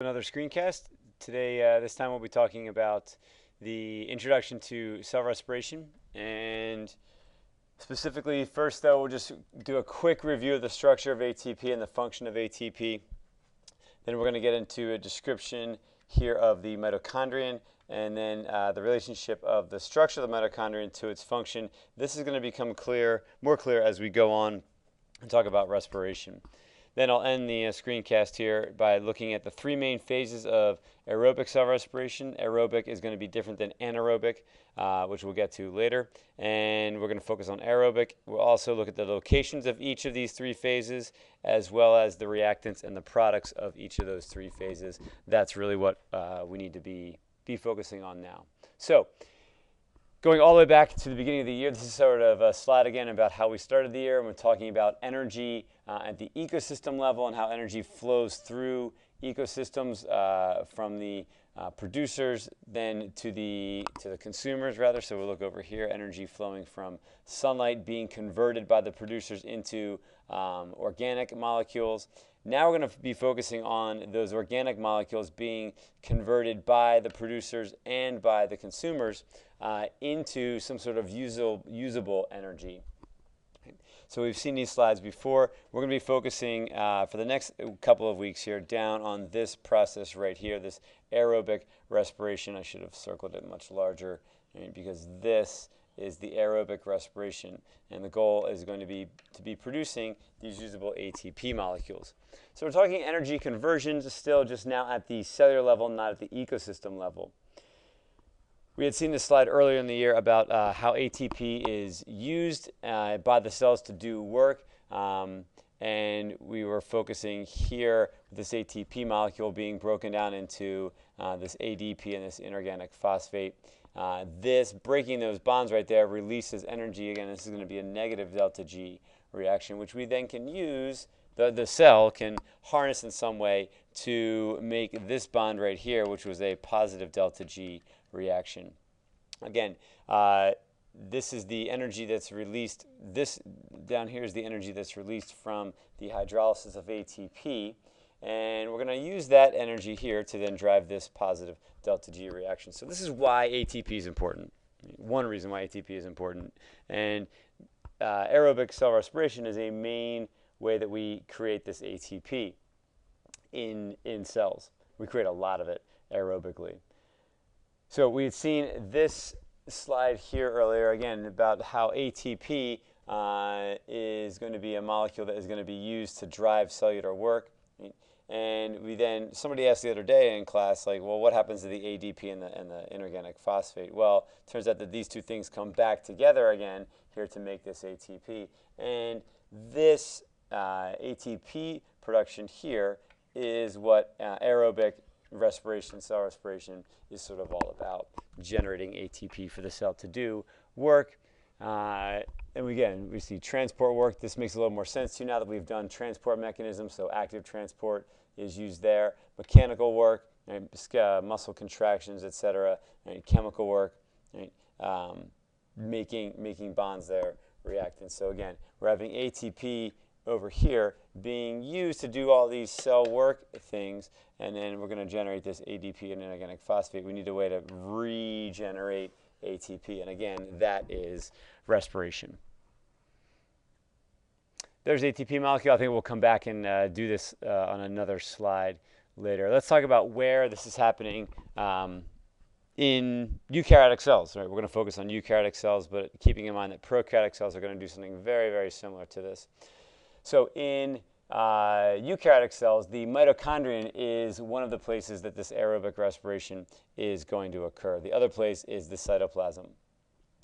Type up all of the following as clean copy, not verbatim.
Another screencast. Today, this time we'll be talking about the introduction to cell respiration, and specifically first though we'll just do a quick review of the structure of ATP and the function of ATP. Then we're going to get into a description here of the mitochondrion, and then the relationship of the structure of the mitochondrion to its function. This is going to become more clear as we go on and talk about respiration. Then I'll end the screencast here by looking at the three main phases of aerobic cell respiration. Aerobic is going to be different than anaerobic, which we'll get to later. And we're going to focus on aerobic. We'll also look at the locations of each of these three phases, as well as the reactants and the products of each of those three phases. That's really what we need to be focusing on now. So, going all the way back to the beginning of the year, this is sort of a slide again about how we started the year, and we're talking about energy at the ecosystem level and how energy flows through ecosystems from the producers then to the consumers rather. So we'll look over here, energy flowing from sunlight being converted by the producers into organic molecules. Now we're going to be focusing on those organic molecules being converted by the producers and by the consumers into some sort of usable energy. So we've seen these slides before. We're going to be focusing for the next couple of weeks here down on this process right here, this aerobic respiration. I should have circled it much larger because this is the aerobic respiration, and the goal is going to be producing these usable ATP molecules. So we're talking energy conversions still, just now at the cellular level, not at the ecosystem level. We had seen this slide earlier in the year about how ATP is used by the cells to do work, and we were focusing here with this ATP molecule being broken down into this ADP and this inorganic phosphate. This breaking those bonds right there releases energy. Again, this is going to be a negative delta G reaction, which we then can use, the cell can harness in some way to make this bond right here, which was a positive delta G reaction. Again, this is the energy that's released. This down here is the energy that's released from the hydrolysis of ATP, and we're going to use that energy here to then drive this positive delta G reaction. So this is why ATP is important. One reason why ATP is important. And aerobic cell respiration is a main way that we create this ATP in cells. We create a lot of it aerobically. So we had seen this slide here earlier, again, about how ATP is going to be a molecule that is going to be used to drive cellular work. And somebody asked the other day in class, like, well, what happens to the ADP and the inorganic phosphate? Well, it turns out that these two things come back together again here to make this ATP. And this ATP production here is what aerobic respiration, cell respiration, is sort of all about, generating ATP for the cell to do work. And again, we see transport work. This makes a little more sense to you now that we've done transport mechanisms, so active transport is used there. Mechanical work, right, muscle contractions, etc. Right, chemical work, right, making bonds there, reactants. So again, we're having ATP over here being used to do all these cell work things, and then we're going to generate this ADP and inorganic phosphate. We need a way to regenerate ATP, and again, that is respiration. There's ATP molecule. I think we'll come back and do this on another slide later. Let's talk about where this is happening in eukaryotic cells. Right? We're going to focus on eukaryotic cells, but keeping in mind that prokaryotic cells are going to do something very, very similar to this. So in eukaryotic cells, the mitochondrion is one of the places that this aerobic respiration is going to occur. The other place is the cytoplasm.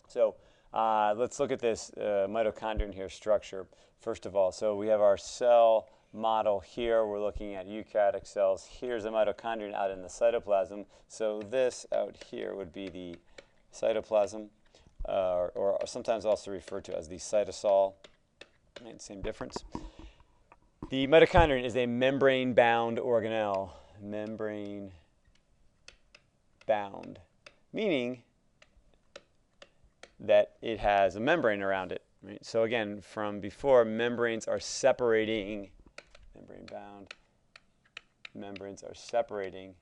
So let's look at this mitochondrion here structure first of all. So we have our cell model here. We're looking at eukaryotic cells. Here's a mitochondrion out in the cytoplasm. So this out here would be the cytoplasm, or sometimes also referred to as the cytosol. Right, same difference. The mitochondrion is a membrane-bound organelle. Membrane-bound, meaning that it has a membrane around it. Right? So again, from before, membranes are separating, membrane-bound, membranes are separating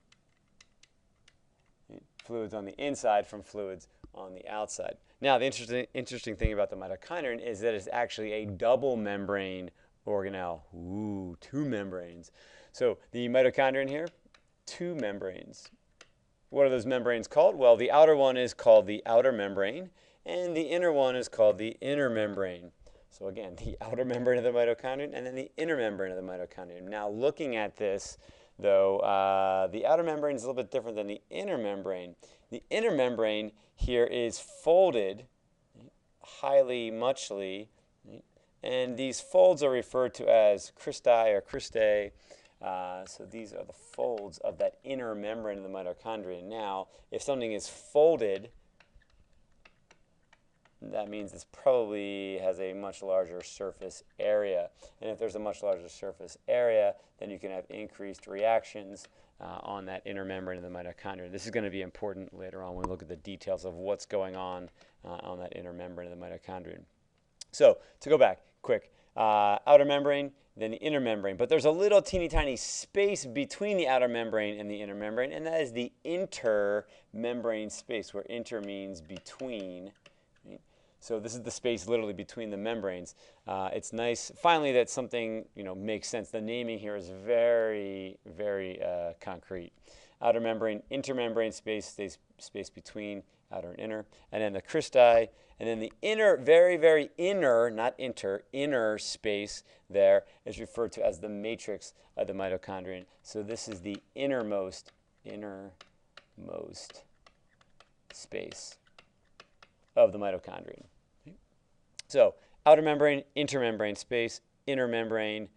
fluids on the inside from fluids on the outside. Now, the interesting thing about the mitochondrion is that it's actually a double membrane organelle. Ooh, two membranes. So the mitochondrion here, two membranes. What are those membranes called? Well, the outer one is called the outer membrane, and the inner one is called the inner membrane. So again, the outer membrane of the mitochondrion and then the inner membrane of the mitochondrion. Now, looking at this, though, the outer membrane is a little bit different than the inner membrane. The inner membrane here is folded, highly, muchly, and these folds are referred to as cristae or cristae. So these are the folds of that inner membrane of the mitochondrion. Now, if something is folded, that means this probably has a much larger surface area. And if there's a much larger surface area, then you can have increased reactions on that inner membrane of the mitochondrion. This is going to be important later on when we look at the details of what's going on that inner membrane of the mitochondrion. So, to go back, quick, outer membrane, then the inner membrane. But there's a little teeny tiny space between the outer membrane and the inner membrane, and that is the intermembrane space, where inter means between. So this is the space literally between the membranes. It's nice, finally, that something makes sense. The naming here is very, very concrete. Outer membrane, intermembrane space, space between outer and inner, and then the cristae, and then the inner, very, very inner, not inter, inner space there is referred to as the matrix of the mitochondrion. So this is the innermost space of the mitochondrion. So outer membrane, intermembrane space, inner membrane,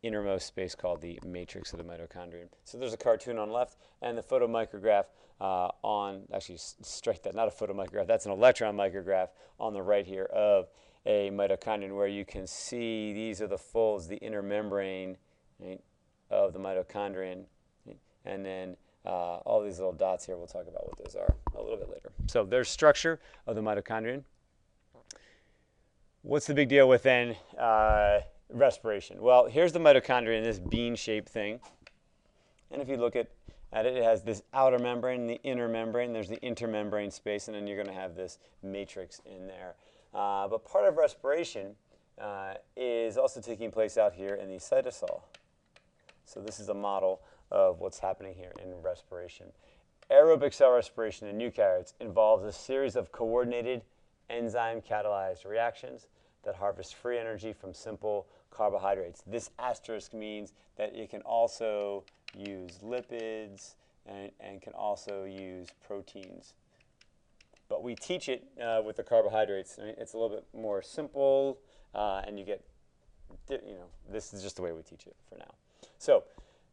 innermost space called the matrix of the mitochondrion. So there's a cartoon on the left and the photomicrograph actually strike that, not a photomicrograph, that's an electron micrograph on the right here of a mitochondrion, where you can see these are the folds, the inner membrane, right, of the mitochondrion. Right? And then all these little dots here, we'll talk about what those are a little bit later. So there's structure of the mitochondrion. What's the big deal with then respiration? Well, here's the mitochondrion, this bean-shaped thing. And if you look at it, it has this outer membrane and the inner membrane. There's the intermembrane space, and then you're going to have this matrix in there. But part of respiration is also taking place out here in the cytosol. So this is a model of what's happening here in respiration. Aerobic cell respiration in eukaryotes involves a series of coordinated enzyme-catalyzed reactions that harvest free energy from simple carbohydrates. This asterisk means that it can also use lipids and can also use proteins. But we teach it with the carbohydrates. I mean, it's a little bit more simple, and you get, this is just the way we teach it for now. So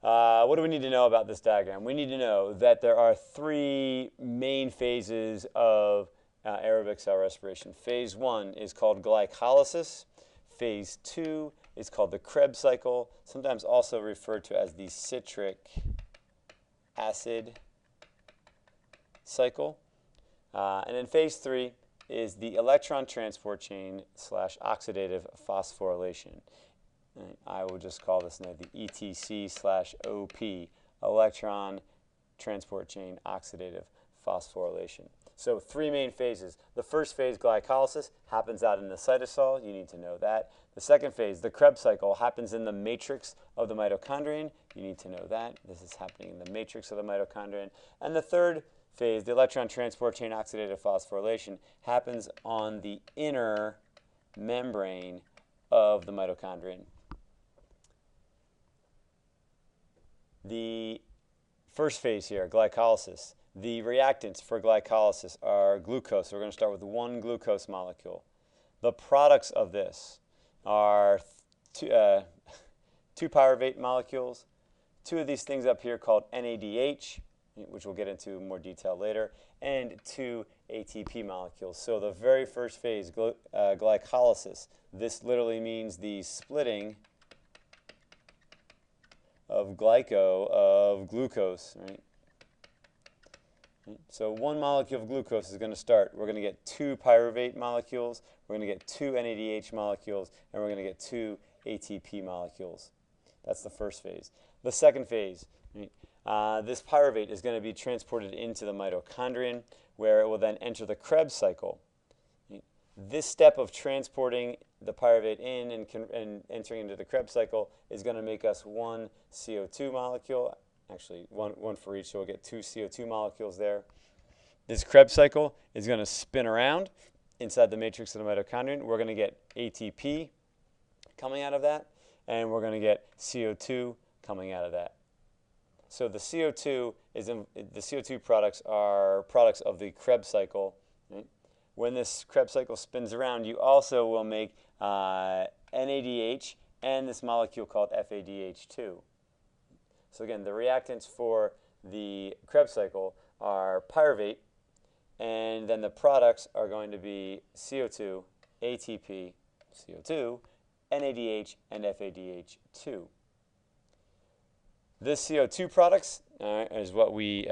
what do we need to know about this diagram? We need to know that there are three main phases of aerobic cell respiration. Phase 1 is called glycolysis. Phase 2 is called the Krebs cycle, sometimes also referred to as the citric acid cycle. And then phase 3 is the electron transport chain / oxidative phosphorylation. And I will just call this now the ETC/OP, electron transport chain oxidative phosphorylation. So three main phases. The first phase, glycolysis, happens out in the cytosol. You need to know that. The second phase, the Krebs cycle, happens in the matrix of the mitochondrion. You need to know that. This is happening in the matrix of the mitochondrion. And the third phase, the electron transport chain oxidative phosphorylation, happens on the inner membrane of the mitochondrion. The first phase here, glycolysis. The reactants for glycolysis are glucose. So we're going to start with one glucose molecule. The products of this are two pyruvate molecules, two of these things up here called NADH, which we'll get into more detail later, and two ATP molecules. So the very first phase, glycolysis, this literally means the splitting of glucose, right? So one molecule of glucose is going to start. We're going to get two pyruvate molecules, we're going to get two NADH molecules, and we're going to get two ATP molecules. That's the first phase. The second phase, right? This pyruvate is going to be transported into the mitochondrion, where it will then enter the Krebs cycle. Right? This step of transporting the pyruvate in and entering into the Krebs cycle is going to make us one CO2 molecule, actually one for each, so we'll get two CO2 molecules there. This Krebs cycle is going to spin around inside the matrix of the mitochondrion. We're going to get ATP coming out of that, and we're going to get CO2 coming out of that. So the CO2 products are products of the Krebs cycle. Right? When this Krebs cycle spins around, you also will make NADH and this molecule called FADH2. So again, the reactants for the Krebs cycle are pyruvate, and then the products are going to be CO2, ATP, CO2, NADH, and FADH2. This CO2 products is what we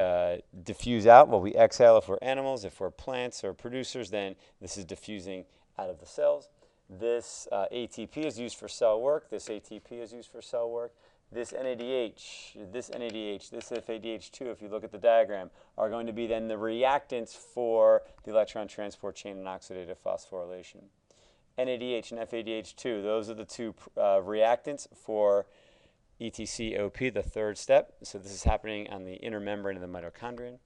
diffuse out, what we exhale if we're animals. If we're plants or producers, then this is diffusing out of the cells. This ATP is used for cell work. This ATP is used for cell work. This NADH, this FADH2, if you look at the diagram, are going to be then the reactants for the electron transport chain and oxidative phosphorylation. NADH and FADH2, those are the two reactants for ETCOP, the third step. So this is happening on the inner membrane of the mitochondrion.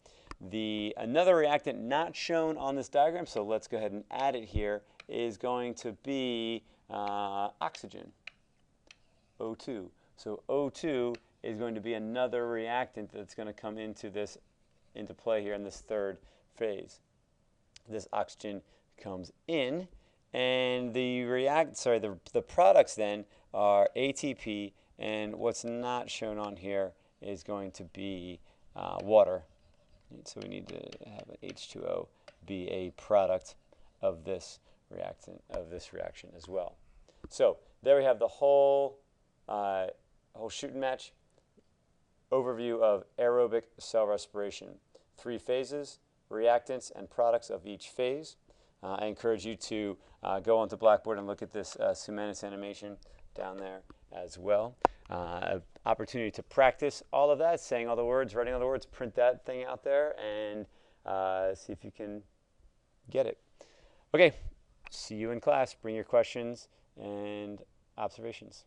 Another reactant not shown on this diagram, so let's go ahead and add it here, is going to be oxygen, O2. So O2 is going to be another reactant that's going to come into play here in this third phase. This oxygen comes in, and the products then are ATP, and what's not shown on here is going to be water. So we need to have an H2O be a product of this reaction as well. So there we have the whole shoot and match overview of aerobic cell respiration. 3 phases, reactants and products of each phase. I encourage you to go onto Blackboard and look at this Sumanus animation down there as well. Opportunity to practice all of that, saying all the words, writing all the words, print that thing out there, and see if you can get it. Okay, see you in class. Bring your questions and observations.